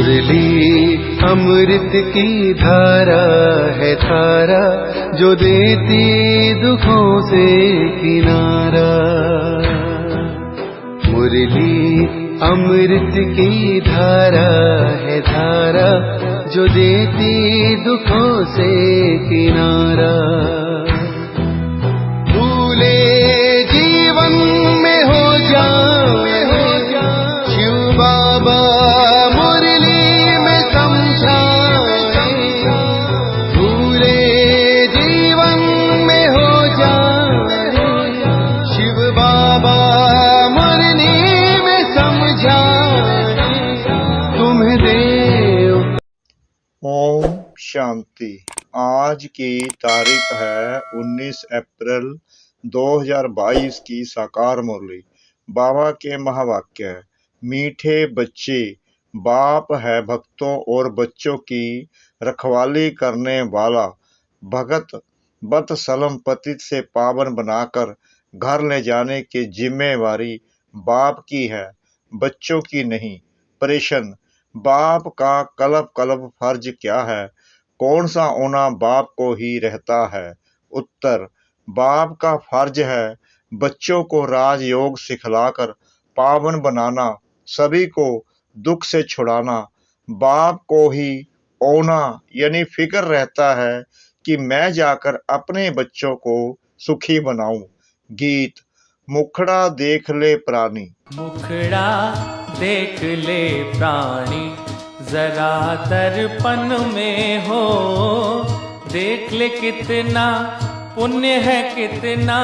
मुरली अमृत की धारा है धारा, जो देती दुखों से किनारा। मुरली अमृत की धारा है धारा, जो देती दुखों से किनारा। भूले जीवन में हो जाए शिव बाबा मुरली में समझाए। भूले जीवन में हो जाए शिव बाबा मुरली में समझाए। तुम्हें देव। ओम शांति। आज की तारीख है 19 अप्रैल 2022 की साकार मुरली। बाबा के महावाक्य है, मीठे बच्चे, बाप है भक्तों और बच्चों की रखवाली करने वाला। भगत बत्सलम पतित से पावन बनाकर घर ले जाने की जिम्मेवारी बाप की है, बच्चों की नहीं। प्रश्न, बाप का कल्प कल्प फर्ज क्या है? कौन सा ओना बाप को ही रहता है? उत्तर, बाप का फर्ज है बच्चों को राजयोग सिखलाकर पावन बनाना, सभी को दुख से छुड़ाना। बाप को ही ओना यानी फिक्र रहता है कि मैं जाकर अपने बच्चों को सुखी बनाऊं। गीत। मुखड़ा देख ले प्राणी, मुखड़ा देख ले प्राणी, जरा दर्पण में हो। देख ले कितना पुण्य है, कितना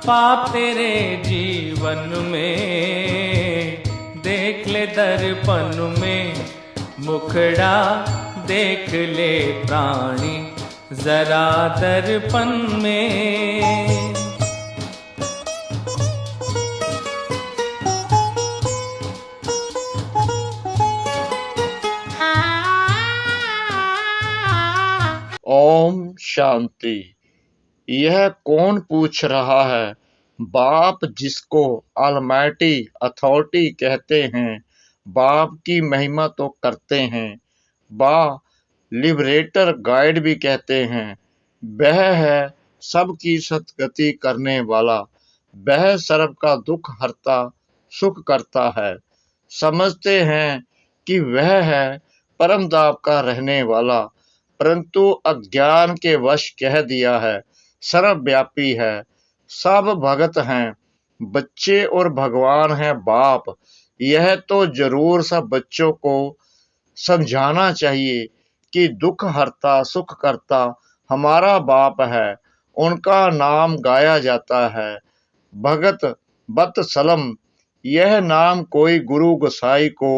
पाप तेरे जीवन में। देख ले दर्पण में, मुखड़ा देख ले प्राणी, जरा दर्पण में। ओम शांति। यह कौन पूछ रहा है? बाप जिसको ऑलमाइटी अथॉरिटी कहते हैं, बाप की महिमा तो करते हैं। बा लिबरेटर गाइड भी कहते हैं। वह है सबकी सतगति करने वाला, वह सर्व का दुख हरता सुख करता है। समझते हैं कि वह है परम दाब का रहने वाला, परंतु अज्ञान के वश कह दिया है सर्वव्यापी है। सब भगत हैं, बच्चे और भगवान है बाप। यह तो जरूर सब बच्चों को समझाना चाहिए कि दुख हरता सुख करता हमारा बाप है, उनका नाम गाया जाता है भगत बत्सलम। यह नाम कोई गुरु गोसाई को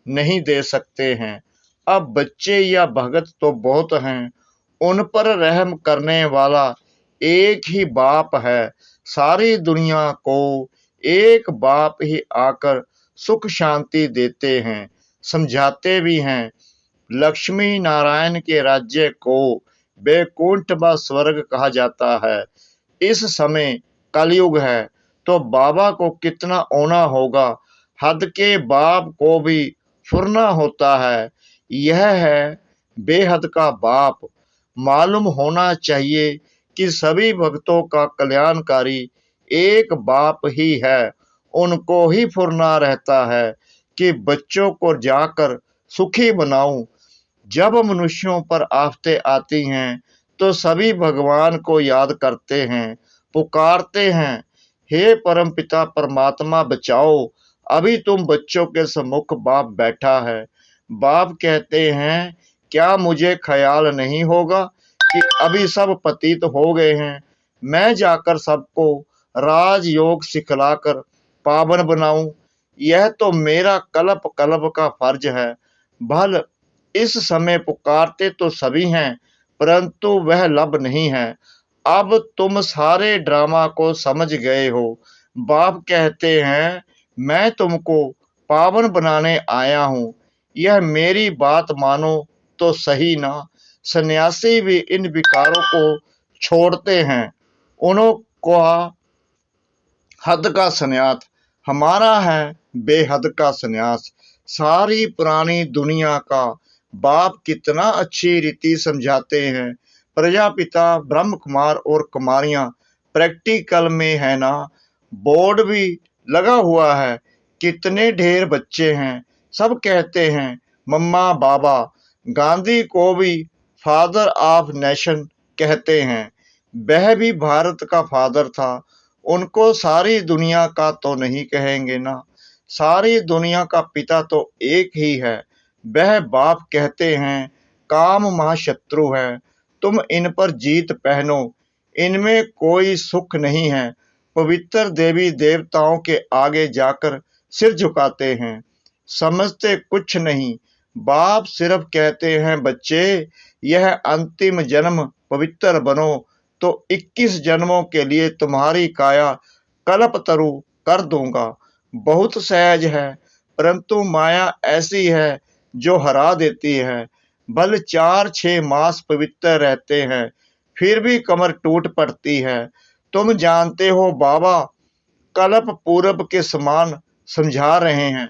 नहीं दे सकते हैं। अब बच्चे या भगत तो बहुत हैं, उन पर रहम करने वाला एक ही बाप है। सारी दुनिया को एक बाप ही आकर सुख शांति देते हैं, समझाते भी हैं। लक्ष्मी नारायण के राज्य को बैकुंठ व स्वर्ग कहा जाता है। इस समय कलयुग है तो बाबा को कितना ओना होगा। हद के बाप को भी फुरना होता है। यह है बेहद का बाप। मालूम होना चाहिए कि सभी भक्तों का कल्याणकारी एक बाप ही है। उनको ही फुरना रहता है कि बच्चों को जाकर सुखी बनाऊं। जब मनुष्यों पर आफतें आती हैं तो सभी भगवान को याद करते हैं, पुकारते हैं, हे परम पिता परमात्मा बचाओ। अभी तुम बच्चों के सम्मुख बाप बैठा है। बाप कहते हैं, क्या मुझे ख्याल नहीं होगा कि अभी सब पतित हो गए हैं? मैं जाकर सबको राजयोग सिखलाकर पावन बनाऊं। यह तो मेरा कल्प कल्प का फर्ज है। भल इस समय पुकारते तो सभी हैं, परंतु वह लब नहीं है। अब तुम सारे ड्रामा को समझ गए हो। बाप कहते हैं, मैं तुमको पावन बनाने आया हूं। यह मेरी बात मानो तो सही ना। सन्यासी भी इन विकारों को छोड़ते हैं। उनको हद का सन्यास, हमारा है बेहद का सन्यास। सारी पुरानी दुनिया का बाप कितना अच्छी रीति समझाते हैं। प्रजापिता, ब्रह्म कुमार और कुमारियां प्रैक्टिकल में है ना, बोर्ड भी लगा हुआ है। कितने ढेर बच्चे हैं, सब कहते हैं मम्मा बाबा। गांधी को भी फादर ऑफ नेशन कहते हैं। वह भी भारत का फादर था। उनको सारी दुनिया का तो नहीं कहेंगे ना, सारी दुनिया का पिता तो एक ही है। वह बाप कहते हैं काम महाशत्रु है, तुम इन पर जीत पहनो, इनमें कोई सुख नहीं है। पवित्र देवी देवताओं के आगे जाकर सिर झुकाते हैं, समझते कुछ नहीं। बाप सिर्फ कहते हैं बच्चे, यह अंतिम जन्म पवित्र बनो तो 21 जन्मों के लिए तुम्हारी काया कल्पतरु कर दूंगा। बहुत सहज है, परंतु माया ऐसी है जो हरा देती है। भले 4-6 मास पवित्र रहते हैं, फिर भी कमर टूट पड़ती है। तुम जानते हो बाबा कल्प पूर्व के समान समझा रहे हैं।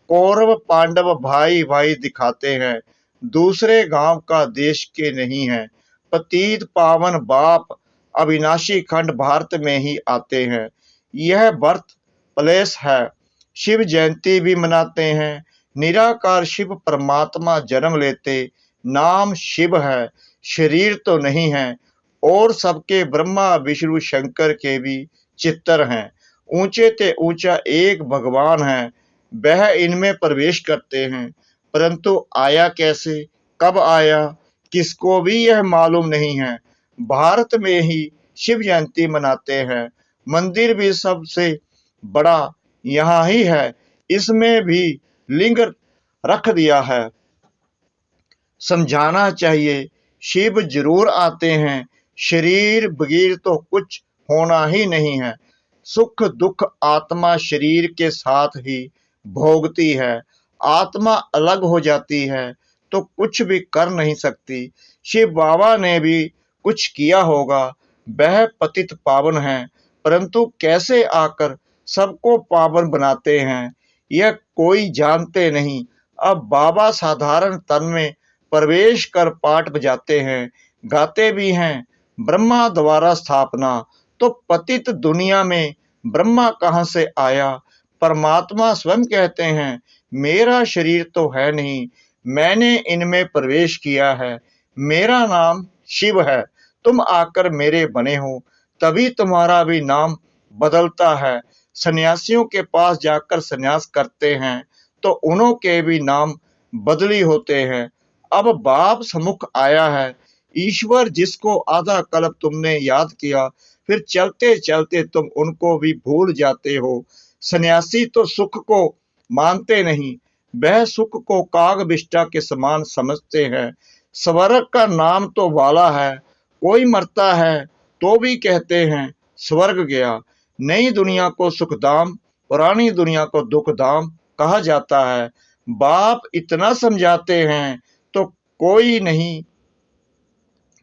कौरव पांडव भाई भाई दिखाते हैं, दूसरे गांव का देश के नहीं है। पतित पावन बाप अविनाशी खंड भारत में ही आते हैं। यह बर्थ प्लेस है। शिव जयंती भी मनाते हैं। निराकार शिव परमात्मा जन्म लेते, नाम शिव है, शरीर तो नहीं है। और सबके ब्रह्मा विष्णु शंकर के भी चित्तर हैं। ऊंचे ते ऊंचा एक भगवान है, वह इनमें प्रवेश करते हैं। परंतु आया कैसे, कब आया, किसको भी यह मालूम नहीं है। भारत में ही शिव जयंती मनाते हैं। मंदिर भी सबसे बड़ा यहाँ ही है, इसमें भी लिंग रख दिया है। समझाना चाहिए, शिव जरूर आते हैं, शरीर बगैर तो कुछ होना ही नहीं है। सुख दुख आत्मा शरीर के साथ ही भोगती है। आत्मा अलग हो जाती है तो कुछ भी कर नहीं सकती। शिव बाबा ने भी कुछ किया होगा, वह पतित पावन है, परंतु कैसे आकर सबको पावन बनाते हैं यह कोई जानते नहीं। अब बाबा साधारण तन में प्रवेश कर पाठ बजाते हैं, गाते भी हैं ब्रह्मा द्वारा स्थापना। तो पतित दुनिया में ब्रह्मा कहाँ से आया। परमात्मा स्वयं कहते हैं मेरा शरीर तो है नहीं, मैंने इनमें प्रवेश किया है। मेरा नाम शिव है, तुम आकर मेरे बने हो, तभी तुम्हारा भी नाम बदलता है। सन्यासियों के पास जाकर सन्यास करते हैं तो उन्हों के भी नाम बदली होते हैं। अब बाप सम्मुख आया है। ईश्वर जिसको आधा कल्प तुमने याद किया, फिर चलते चलते तुम उनको भी भूल जाते हो। सन्यासी तो सुख को मानते नहीं, वह सुख को काग बिष्टा के समान समझते हैं। स्वर्ग का नाम तो वाला है, कोई मरता है तो भी कहते हैं स्वर्ग गया। नई दुनिया को सुखधाम, पुरानी दुनिया को दुखधाम कहा जाता है। बाप इतना समझाते हैं तो कोई नहीं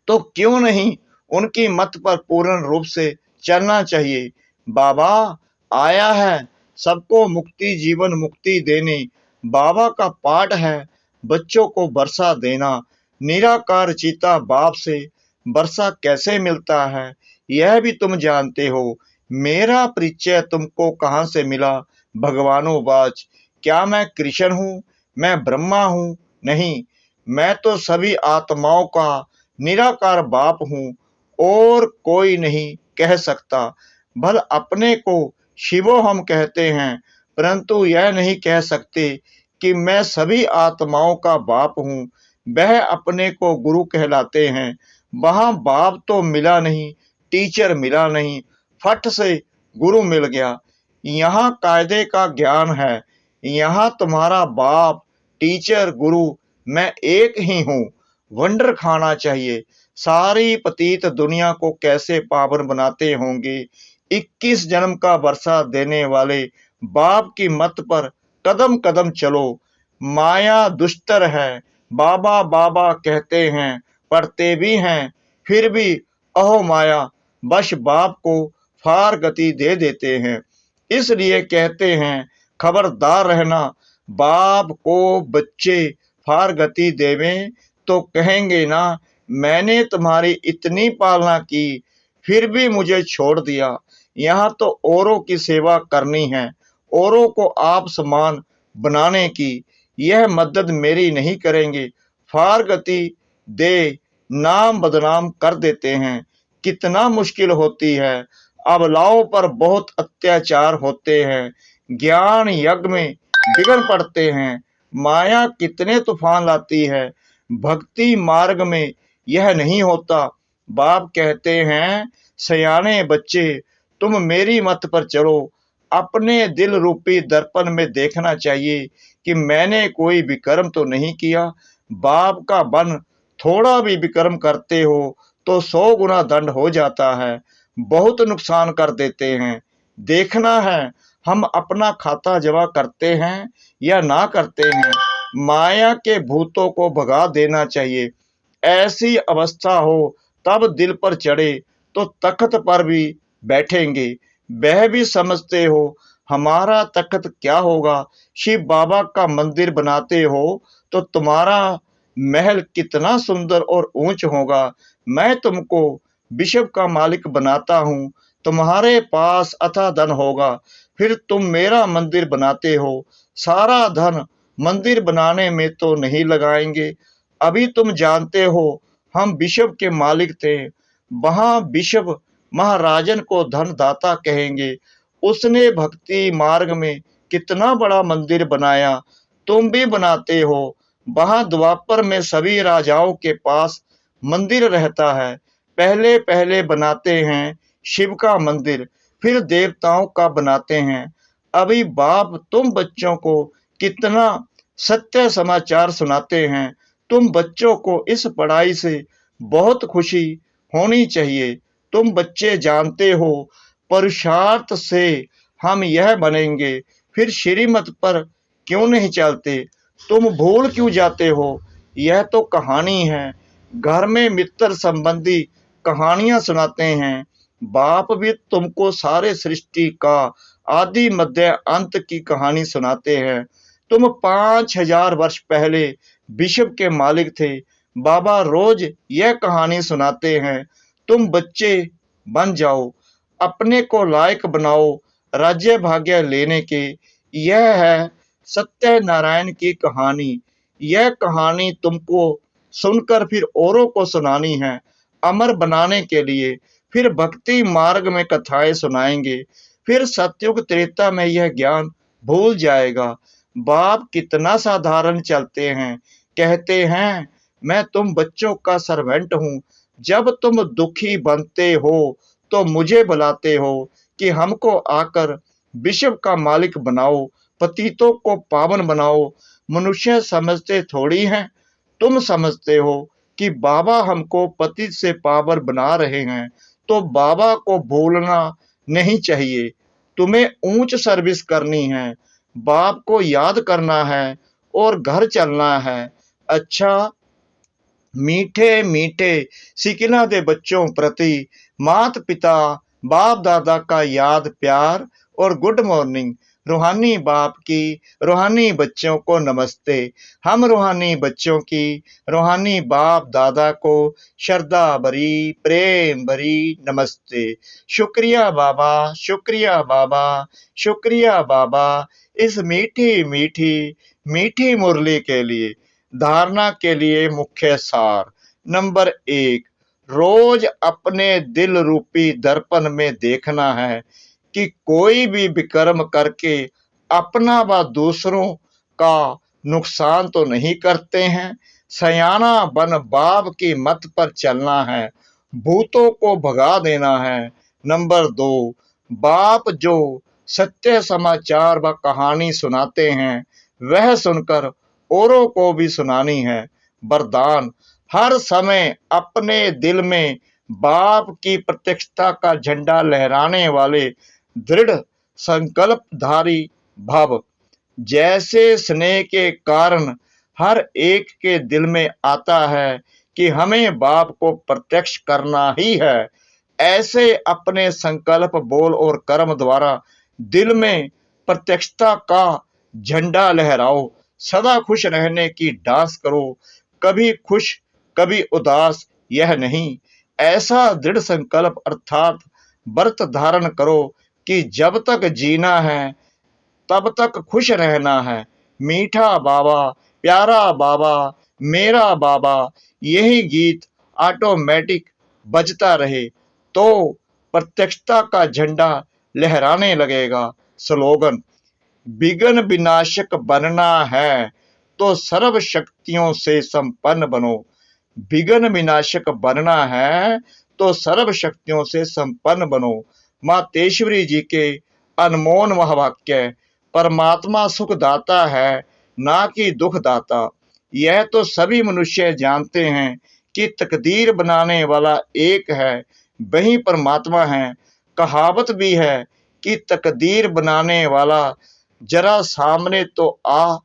तो क्यों नहीं उनकी मत पर पूर्ण रूप से चलना चाहिए। बाबा आया है सबको मुक्ति जीवन मुक्ति देने। बाबा का पाठ है बच्चों को वर्षा देना। निराकार चीता बाप से वर्षा कैसे मिलता है यह भी तुम जानते हो। मेरा परिचय तुमको कहाँ से मिला भगवानोवाच। क्या मैं कृष्ण हूँ, मैं ब्रह्मा हूँ? नहीं, मैं तो सभी आत्माओं का निराकार बाप हूँ और कोई नहीं कह सकता। भल अपने को शिवो हम कहते हैं, परंतु यह नहीं कह सकते कि मैं सभी आत्माओं का बाप हूँ। वह अपने को गुरु कहलाते हैं। वहां बाप तो मिला नहीं, टीचर मिला नहीं, फट से गुरु मिल गया। यहाँ कायदे का ज्ञान है। यहाँ तुम्हारा बाप टीचर गुरु मैं एक ही हूँ। वंडर खाना चाहिए। सारी पतित दुनिया को कैसे पावन बनाते होंगे। 21 जन्म का वर्षा देने वाले बाप की मत पर कदम कदम चलो। माया दुष्टर है, बाबा बाबा कहते हैं, पढ़ते भी हैं, फिर भी अहो माया बश बाप को फार गति दे देते हैं। इसलिए कहते हैं खबरदार रहना, बाप को बच्चे फारगति देवें तो कहेंगे ना, मैंने तुम्हारी इतनी पालना की फिर भी मुझे छोड़ दिया। यहाँ तो औरों की सेवा करनी है, औरों को आप समान बनाने की, यह मदद मेरी नहीं करेंगे, फारगति दे नाम बदनाम कर देते हैं। कितना मुश्किल होती है, अबलाओं पर बहुत अत्याचार होते हैं, ज्ञान यज्ञ में बिगड़ पड़ते हैं, माया कितने तूफान लाती है, भक्ति मार्ग में यह नहीं होता। बाप कहते हैं, सयाने बच्चे तुम मेरी मत पर चलो, अपने दिल रूपी दर्पण में देखना चाहिए कि मैंने कोई विक्रम तो नहीं किया। बाप का बन थोड़ा भी विक्रम करते हो तो 100 गुना दंड हो जाता है, बहुत नुकसान कर देते हैं। देखना है हम अपना खाता जमा करते हैं या ना करते हैं। माया के भूतों को भगा देना चाहिए। ऐसी अवस्था हो तब दिल पर चढ़े तो तख्त पर भी बैठेंगे। वह भी समझते हो हमारा तख्त क्या होगा, शिव बाबा का मंदिर बनाते हो तो तुम्हारा महल कितना सुंदर और ऊंच होगा। मैं तुमको विश्व का मालिक बनाता हूँ, तुम्हारे पास अथाह धन होगा, फिर तुम मेरा मंदिर बनाते हो। सारा धन मंदिर बनाने में तो नहीं लगाएंगे। अभी तुम जानते हो हम विश्व के मालिक थे, वहां विश्व महाराजन को धन दाता कहेंगे। उसने भक्ति मार्ग में कितना बड़ा मंदिर बनाया, तुम भी बनाते हो। वहां द्वापर में सभी राजाओं के पास मंदिर रहता है। पहले पहले बनाते हैं शिव का मंदिर, फिर देवताओं का बनाते हैं। अभी बाप तुम बच्चों को कितना सत्य समाचार सुनाते हैं। तुम बच्चों को इस पढ़ाई से बहुत खुशी होनी चाहिए। तुम बच्चे जानते हो पुरुषार्थ से हम यह बनेंगे, फिर श्रीमत पर क्यों नहीं चलते? तुम भूल क्यों जाते हो? यह तो कहानी है। घर में मित्र संबंधी कहानियां सुनाते हैं। बाप भी तुमको सारे सृष्टि का आदि मध्य अंत की कहानी सुनाते हैं। तुम 5000 वर्ष पहले विश्व के मालिक थे। बाबा रोज यह कहानी सुनाते हैं। तुम बच्चे बन जाओ, अपने को लायक बनाओ राज्य भाग्य लेने के। यह है सत्यनारायण की कहानी। यह कहानी तुमको सुनकर फिर औरों को सुनानी है, अमर बनाने के लिए। फिर भक्ति मार्ग में कथाएं सुनाएंगे, फिर सतयुग त्रेता में यह ज्ञान भूल जाएगा। बाप कितना साधारण चलते हैं, कहते हैं मैं तुम बच्चों का सर्वेंट हूँ। जब तुम दुखी बनते हो तो मुझे बुलाते हो कि हमको आकर विश्व का मालिक बनाओ, पतितों को पावन बनाओ। मनुष्य समझते थोड़ी हैं, तुम समझते हो कि बाबा हमको पतित से पावन बना रहे हैं, तो बाबा को भूलना नहीं चाहिए। तुम्हें ऊंच सर्विस करनी है, बाप को याद करना है और घर चलना है। अच्छा, मीठे मीठे सिकिना दे बच्चों प्रति मात पिता बाप दादा का याद प्यार और गुड मॉर्निंग। रूहानी बाप की रूहानी बच्चों को नमस्ते। हम रूहानी बच्चों की रूहानी बाप दादा को श्रद्धा भरी प्रेम भरी नमस्ते। शुक्रिया बाबा, शुक्रिया बाबा, शुक्रिया बाबा इस मीठी मीठी मीठी मुरली के लिए। धारणा के लिए मुख्य सार। नंबर 1, रोज अपने दिल रूपी दर्पण में देखना है कि कोई भी विक्रम करके अपना व दूसरों का नुकसान तो नहीं करते हैं। सयाना बन बाप की मत पर चलना है, भूतों को भगा देना है। नंबर 2, बाप जो सत्य समाचार व कहानी सुनाते हैं वह सुनकर औरों को भी सुनानी है। वरदान, हर समय अपने दिल में बाप की प्रत्यक्षता का झंडा लहराने वाले दृढ़ संकल्पधारी भव। जैसे स्नेह के कारण हर एक के दिल में आता है कि हमें बाप को प्रत्यक्ष करना ही है, ऐसे अपने संकल्प बोल और कर्म द्वारा दिल में प्रत्यक्षता का झंडा लहराओ, सदा खुश रहने की डांस करो, कभी खुश कभी उदास यह नहीं। ऐसा दृढ़ संकल्प अर्थात व्रत धारण करो कि जब तक जीना है तब तक खुश रहना है। मीठा बाबा, प्यारा बाबा, मेरा बाबा, यही गीत ऑटोमेटिक बजता रहे तो प्रत्यक्षता का झंडा लहराने लगेगा। स्लोगन: विघ्न विनाशक बनना है तो सर्व शक्तियों से संपन्न बनो। विघ्न विनाशक बनना है तो सर्व शक्तियों से संपन्न बनो। माँ तेश्वरी जी के अनमोल महावाक्य। परमात्मा सुख दाता है ना कि दुख दाता। यह तो सभी मनुष्य जानते हैं कि तकदीर बनाने वाला एक है, वही परमात्मा है। कहावत भी है कि तकदीर बनाने वाला जरा सामने तो आ।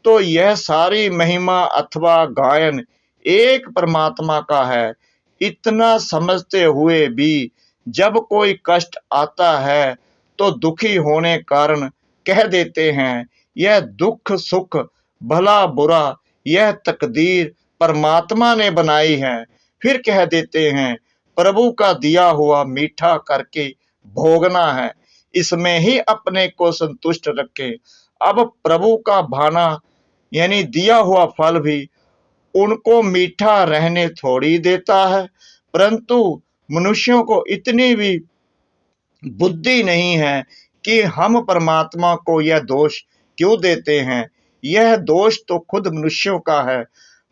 तो यह सारी महिमा अथवा गायन एक परमात्मा का है। इतना समझते हुए भी जब कोई कष्ट आता है तो दुखी होने कारण कह देते हैं यह दुख सुख भला बुरा यह तकदीर परमात्मा ने बनाई है। फिर कह देते हैं प्रभु का दिया हुआ मीठा करके भोगना है, इसमें ही अपने को संतुष्ट रखें। अब प्रभु का भाना यानी दिया हुआ फल भी उनको मीठा रहने थोड़ी देता है, परंतु मनुष्यों को इतनी भी बुद्धि नहीं है कि हम परमात्मा को यह दोष क्यों देते हैं। यह दोष तो खुद मनुष्यों का है।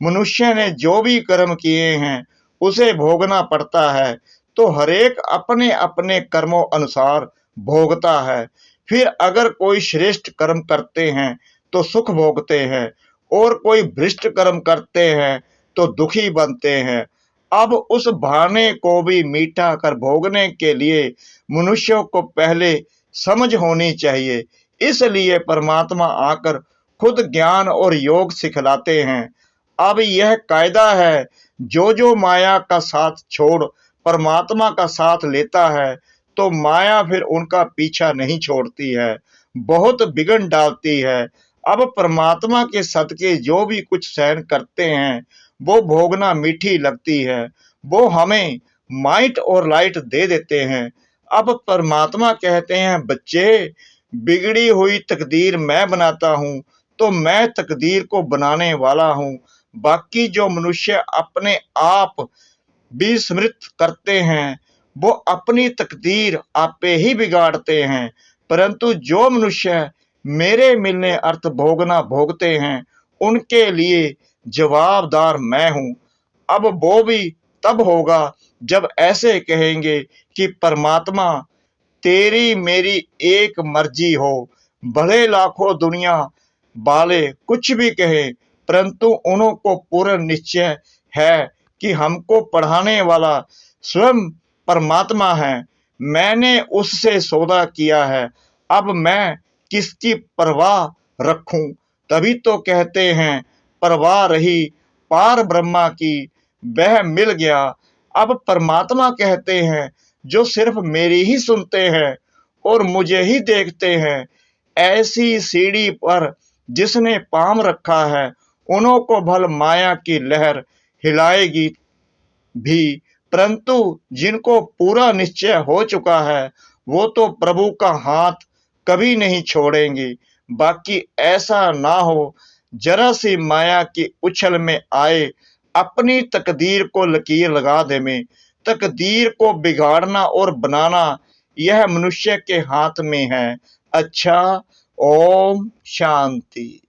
मनुष्य ने जो भी कर्म किए हैं उसे भोगना पड़ता है, तो हरेक अपने अपने कर्मों अनुसार भोगता है। फिर अगर कोई श्रेष्ठ कर्म करते हैं तो सुख भोगते हैं और कोई भ्रष्ट कर्म करते हैं तो दुखी बनते हैं। अब उस भाने को भी मीठा कर भोगने के लिए मनुष्यों को पहले समझ होनी चाहिए। इसलिए परमात्मा आकर खुद ज्ञान और योग सिखलाते हैं। अब यह कायदा है, जो जो माया का साथ छोड़ परमात्मा का साथ लेता है तो माया फिर उनका पीछा नहीं छोड़ती है, बहुत बिगड़ डालती है। अब परमात्मा के सदके जो भी कुछ सहन करते हैं वो भोगना मीठी लगती है। वो हमें माइट और लाइट दे देते हैं। अब परमात्मा कहते हैं बच्चे, बिगड़ी हुई तकदीर मैं बनाता हूँ तो मैं तकदीर को बनाने वाला हूँ। बाकी जो मनुष्य अपने आप विस्मृत करते हैं वो अपनी तकदीर आपे ही बिगाड़ते हैं, परंतु जो मनुष्य मेरे मिलने अर्थ भोगना भोगते हैं उनके लिए जवाबदार मैं हूँ। अब वो भी तब होगा जब ऐसे कहेंगे कि परमात्मा तेरी मेरी एक मर्जी हो। भले लाखों दुनिया वाले कुछ भी कहें, परंतु उनको पूर्ण निश्चय है कि हमको पढ़ाने वाला स्वयं परमात्मा है। मैंने उससे सौदा किया है, अब मैं किसकी परवाह रखूं। तभी तो कहते हैं परवाह रही पार ब्रह्मा की, वह मिल गया। अब परमात्मा कहते हैं जो सिर्फ मेरी ही सुनते हैं और मुझे ही देखते हैं, ऐसी सीढ़ी पर जिसने पाम रखा है उन्हों को भल माया की लहर हिलाएगी भी, परंतु जिनको पूरा निश्चय हो चुका है वो तो प्रभु का हाथ कभी नहीं छोड़ेंगे। बाकी ऐसा ना हो जरा सी माया की उछल में आए अपनी तकदीर को लकीर लगा दे में। तकदीर को बिगाड़ना और बनाना यह मनुष्य के हाथ में है। अच्छा, ओम शांति।